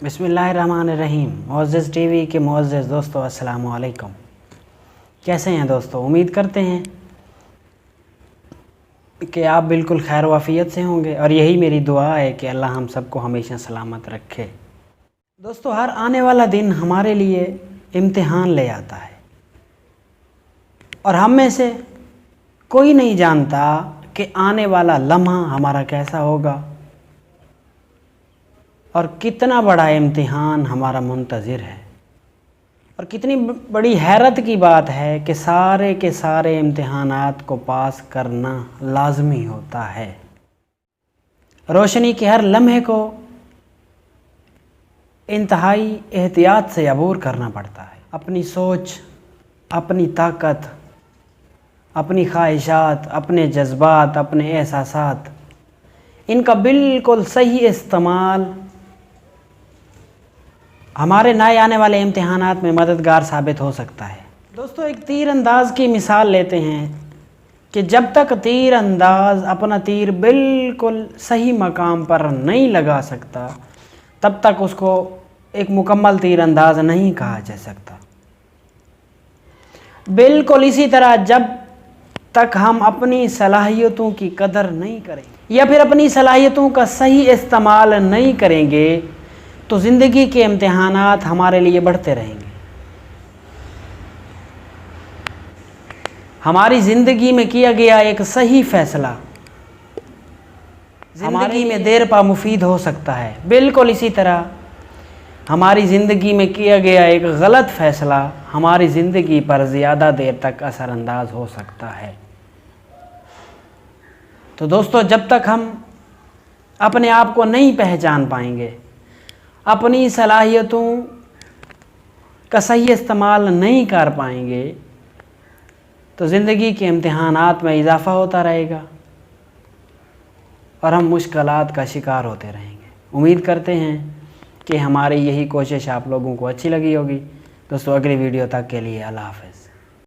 बिस्मिल्लाहिर्रहमानिर्रहीम। मुअज़्ज़ज़ टीवी के मुअज़्ज़ज़ दोस्तों, अस्सलामु अलैकुम। कैसे हैं दोस्तों? उम्मीद करते हैं कि आप बिल्कुल खैर वाफ़ियत से होंगे और यही मेरी दुआ है कि अल्लाह हम सबको हमेशा सलामत रखे। दोस्तों, हर आने वाला दिन हमारे लिए इम्तिहान ले आता है और हम में से कोई नहीं जानता कि आने वाला लम्हा हमारा कैसा होगा और कितना बड़ा इम्तिहान हमारा मुंतज़िर है। और कितनी बड़ी हैरत की बात है कि सारे के सारे इम्तिहानात को पास करना लाज़मी होता है। रोशनी के हर लम्हे को इंतहाई एहतियात से अबूर करना पड़ता है। अपनी सोच, अपनी ताकत, अपनी ख्वाहिशात, अपने जज्बात, अपने एहसासात, इनका बिल्कुल सही इस्तेमाल हमारे नए आने वाले इम्तिहानात में मददगार साबित हो सकता है। दोस्तों, एक तीर अंदाज की मिसाल लेते हैं कि जब तक तीर अंदाज अपना तीर बिल्कुल सही मकाम पर नहीं लगा सकता तब तक उसको एक मुकम्मल तीर अंदाज नहीं कहा जा सकता। बिल्कुल इसी तरह जब तक हम अपनी सलाहियतों की कदर नहीं करेंगे या फिर अपनी सलाहियतों का सही इस्तेमाल नहीं करेंगे तो ज़िंदगी के इम्तिहानात हमारे लिए बढ़ते रहेंगे। हमारी ज़िंदगी में किया गया एक सही फ़ैसला ज़िंदगी में देर पा मुफीद हो सकता है। बिल्कुल इसी तरह हमारी ज़िंदगी में किया गया एक गलत फ़ैसला हमारी ज़िंदगी पर ज़्यादा देर तक असरअंदाज हो सकता है। तो दोस्तों, जब तक हम अपने आप को नहीं पहचान पाएंगे, अपनी सलाहियतों का सही इस्तेमाल नहीं कर पाएंगे तो ज़िंदगी के इम्तिहानात में इजाफ़ा होता रहेगा और हम मुश्किलात का शिकार होते रहेंगे। उम्मीद करते हैं कि हमारी यही कोशिश आप लोगों को अच्छी लगी होगी। दोस्तों, अगली वीडियो तक के लिए अल्लाह हाफ़िज़।